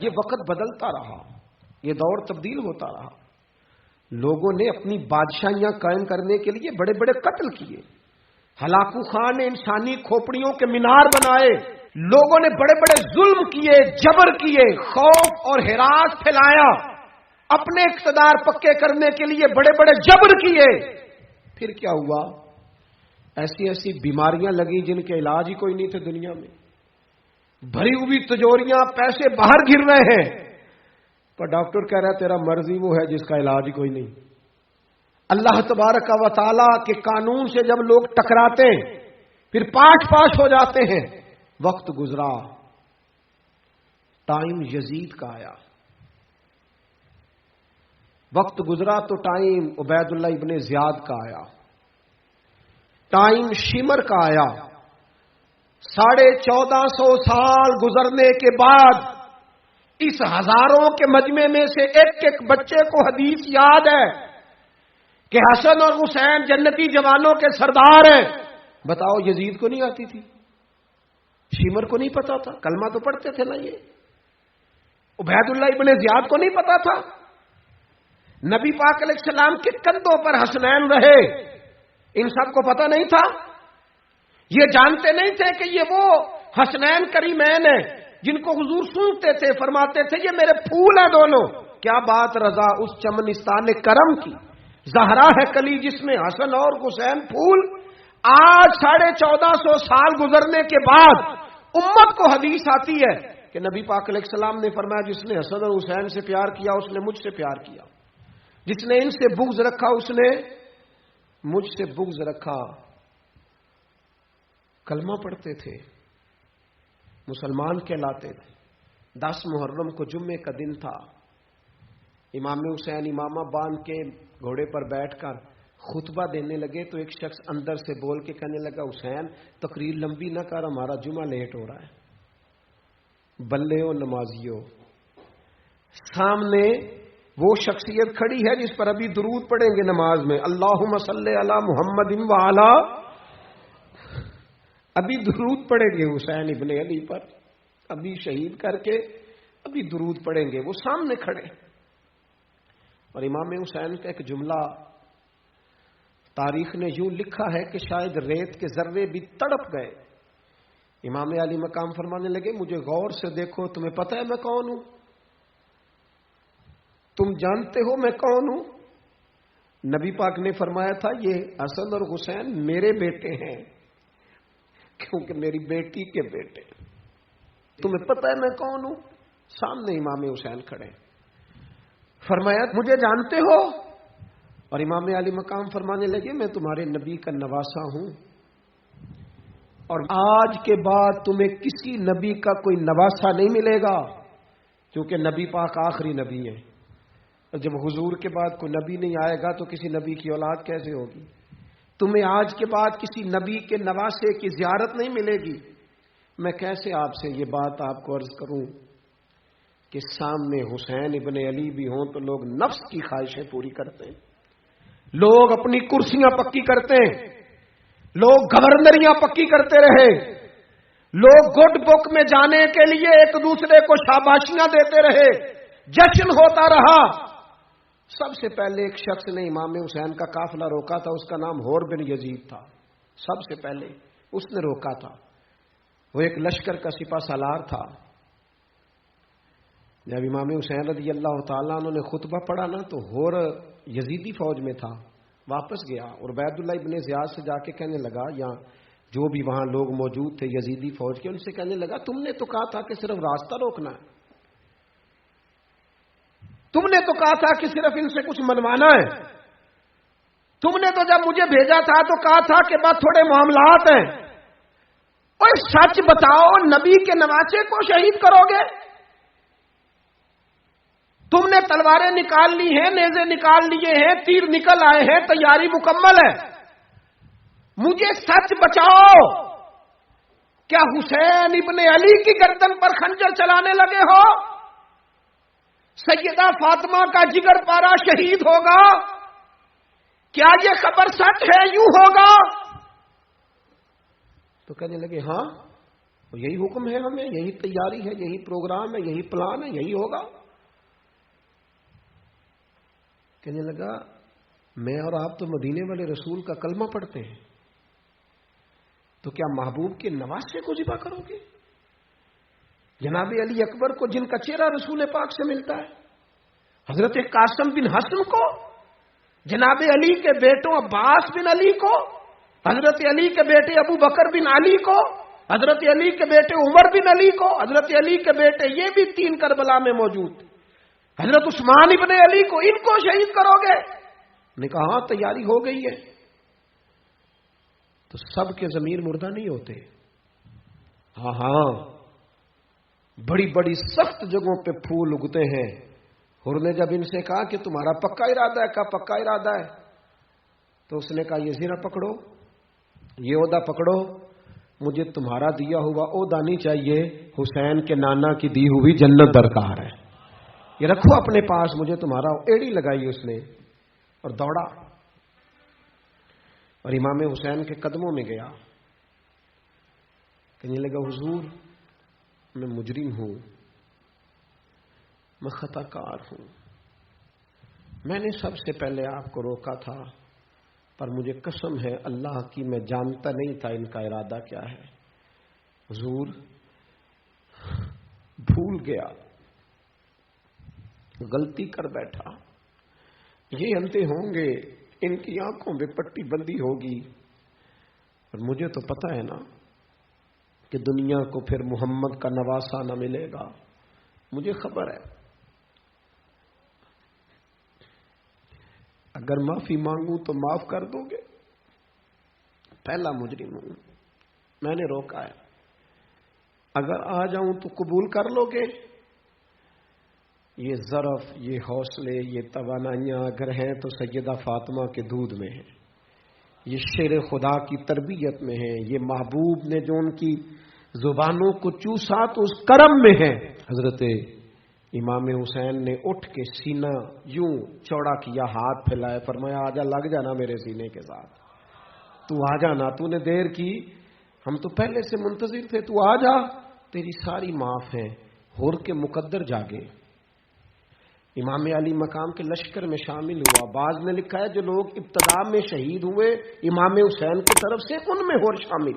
یہ وقت بدلتا رہا، یہ دور تبدیل ہوتا رہا. لوگوں نے اپنی بادشاہیاں قائم کرنے کے لیے بڑے بڑے قتل کیے. ہلاکو خان نے انسانی کھوپڑیوں کے مینار بنائے. لوگوں نے بڑے بڑے ظلم کیے، جبر کیے، خوف اور ہراس پھیلایا. اپنے اقتدار پکے کرنے کے لیے بڑے بڑے جبر کیے. پھر کیا ہوا؟ ایسی ایسی بیماریاں لگی جن کے علاج ہی کوئی نہیں تھے دنیا میں. بھری ہوئی تجوریاں، پیسے باہر گر رہے ہیں، پر ڈاکٹر کہہ رہا ہے تیرا مرضی وہ ہے جس کا علاج ہی کوئی نہیں. اللہ تبارک و تعالیٰ کے قانون سے جب لوگ ٹکراتے ہیں پھر پاش ہو جاتے ہیں. وقت گزرا، ٹائم یزید کا آیا. وقت گزرا تو ٹائم عبید اللہ ابن زیاد کا آیا. ٹائم شمر کا آیا. 1450 سال گزرنے کے بعد اس ہزاروں کے مجمع میں سے ایک ایک بچے کو حدیث یاد ہے کہ حسن اور حسین جنتی جوانوں کے سردار ہیں. بتاؤ یزید کو نہیں آتی تھی؟ شیمر کو نہیں پتا تھا؟ کلمہ تو پڑھتے تھے نا. یہ عبید اللہ ابن زیاد کو نہیں پتا تھا؟ نبی پاک علیہ السلام کے کندھوں پر حسنین رہے، ان سب کو پتا نہیں تھا؟ یہ جانتے نہیں تھے کہ یہ وہ حسنین کریمین ہیں جن کو حضور سنتے تھے، فرماتے تھے یہ میرے پھول ہیں دونوں. کیا بات رضا اس چمنستان کرم کی، زہرا ہے کلی جس میں حسن اور حسین پھول. آج 1450 سال گزرنے کے بعد امت کو حدیث آتی ہے کہ نبی پاک علیہ السلام نے فرمایا جس نے حسن اور حسین سے پیار کیا اس نے مجھ سے پیار کیا، جس نے ان سے بغض رکھا اس نے مجھ سے بغض رکھا. کلمہ پڑھتے تھے، مسلمان کہلاتے تھے. 10 محرم کو جمعے کا دن تھا. امام حسین امامہ باندھ کے گھوڑے پر بیٹھ کر خطبہ دینے لگے تو ایک شخص اندر سے بول کے کہنے لگا حسین تقریر لمبی نہ کر، ہمارا جمعہ لیٹ ہو رہا ہے. بلے و نمازیوں، سامنے وہ شخصیت کھڑی ہے جس پر ابھی درود پڑھیں گے نماز میں، اللہم صلی علی محمد وعلی، ابھی درود پڑھیں گے حسین ابن علی پر، ابھی شہید کر کے ابھی درود پڑھیں گے. وہ سامنے کھڑے اور امام حسین کا ایک جملہ تاریخ نے یوں لکھا ہے کہ شاید ریت کے ذرے بھی تڑپ گئے. امام علی مقام فرمانے لگے مجھے غور سے دیکھو، تمہیں پتہ ہے میں کون ہوں؟ تم جانتے ہو میں کون ہوں؟ نبی پاک نے فرمایا تھا یہ حسن اور حسین میرے بیٹے ہیں کیونکہ میری بیٹی کے بیٹے. تمہیں پتہ ہے میں کون ہوں؟ سامنے امام حسین کھڑے. فرمایا مجھے جانتے ہو؟ اور امام علی مقام فرمانے لگے میں تمہارے نبی کا نواسا ہوں اور آج کے بعد تمہیں کسی نبی کا کوئی نواسا نہیں ملے گا کیونکہ نبی پاک آخری نبی ہے. اور جب حضور کے بعد کوئی نبی نہیں آئے گا تو کسی نبی کی اولاد کیسے ہوگی؟ تمہیں آج کے بعد کسی نبی کے نواسے کی زیارت نہیں ملے گی. میں کیسے آپ سے یہ بات آپ کو عرض کروں کہ سامنے حسین ابن علی بھی ہوں تو لوگ نفس کی خواہشیں پوری کرتے ہیں، لوگ اپنی کرسیاں پکی کرتے ہیں، لوگ گورنریاں پکی کرتے رہے، لوگ گڈ بک میں جانے کے لیے ایک دوسرے کو شاباشیاں دیتے رہے، جشن ہوتا رہا. سب سے پہلے ایک شخص نے امام حسین کا قافلہ روکا تھا، اس کا نام حور بن یزید تھا. سب سے پہلے اس نے روکا تھا. وہ ایک لشکر کا سپہ سالار تھا. جب امام حسین رضی اللہ تعالیٰ عنہ نے خطبہ پڑھا نا تو حور یزیدی فوج میں تھا، واپس گیا اور عبید اللہ ابن زیاد سے جا کے کہنے لگا، یا جو بھی وہاں لوگ موجود تھے یزیدی فوج کے، ان سے کہنے لگا تم نے تو کہا تھا کہ صرف راستہ روکنا ہے، تم نے تو کہا تھا کہ صرف ان سے کچھ منوانا ہے، تم نے تو جب مجھے بھیجا تھا تو کہا تھا کہ بس تھوڑے معاملات ہیں. اور سچ بتاؤ نبی کے نواسے کو شہید کرو گے؟ تم نے تلواریں نکال لی ہیں، نیزے نکال لیے ہیں، تیر نکل آئے ہیں، تیاری مکمل ہے. مجھے سچ بچاؤ، کیا حسین ابن علی کی گردن پر خنجر چلانے لگے ہو؟ سیدہ فاطمہ کا جگر پارا شہید ہوگا؟ کیا یہ خبر سچ ہے؟ یوں ہوگا؟ تو کہنے لگے ہاں یہی حکم ہے ہمیں، یہی تیاری ہے، یہی پروگرام ہے، یہی پلان ہے، یہی ہوگا. کہنے لگا میں اور آپ تو مدینے والے رسول کا کلمہ پڑھتے ہیں، تو کیا محبوب کے نواسے کو ذبح کرو گے؟ جناب علی اکبر کو، جن کا چہرہ رسول پاک سے ملتا ہے، حضرت قاسم بن حسن کو، جناب علی کے بیٹوں عباس بن علی کو، حضرت علی کے بیٹے ابو بکر بن علی کو، حضرت علی کے بیٹے عمر بن علی کو، حضرت علی کے بیٹے یہ بھی 3 کربلا میں موجود، حضرت عثمان ابن علی کو، ان کو شہید کرو گے؟ نے کہا ہاں تیاری ہو گئی ہے. تو سب کے ضمیر مردہ نہیں ہوتے. ہاں بڑی بڑی سخت جگہوں پہ پھول اگتے ہیں. حر نے جب ان سے کہا کہ تمہارا پکا ارادہ ہے، کہا پکا ارادہ ہے، تو اس نے کہا یہ زیرہ پکڑو، یہ عہدہ پکڑو، مجھے تمہارا دیا ہوا عہدہ نہیں چاہیے، حسین کے نانا کی دی ہوئی جنت درکار ہے، یہ رکھو اپنے پاس، مجھے تمہارا. ایڑی لگائی اس نے اور دوڑا اور امام حسین کے قدموں میں گیا. کہنے لگا حضور میں مجرم ہوں، میں خطا کار ہوں، میں نے سب سے پہلے آپ کو روکا تھا، پر مجھے قسم ہے اللہ کی میں جانتا نہیں تھا ان کا ارادہ کیا ہے. حضور بھول گیا، غلطی کر بیٹھا، یہ اندھے ہوں گے، ان کی آنکھوں میں پٹی بندی ہوگی، اور مجھے تو پتہ ہے نا کہ دنیا کو پھر محمد کا نواسہ نہ ملے گا، مجھے خبر ہے. اگر معافی مانگوں تو معاف کر دو گے؟ پہلا مجرم ہوں، میں نے روکا ہے، اگر آ جاؤں تو قبول کر لو گے؟ یہ ظرف، یہ حوصلے، یہ توانائیاں اگر ہیں تو سیدہ فاطمہ کے دودھ میں ہیں، یہ شیر خدا کی تربیت میں ہیں، یہ محبوب نے جو ان کی زبانوں کو چوسا تو اس کرم میں ہے. حضرت امام حسین نے اٹھ کے سینہ یوں چوڑا کیا، ہاتھ پھیلائے، فرمایا آجا، لگ جانا میرے سینے کے ساتھ، تو آ جانا، تو نے دیر کی، ہم تو پہلے سے منتظر تھے، تو آ جا، تیری ساری معاف ہے. حر کے مقدر جاگے، امام علی مقام کے لشکر میں شامل ہوا. بعض نے لکھا ہے جو لوگ ابتدا میں شہید ہوئے امام حسین کی طرف سے، ان میں حر شامل.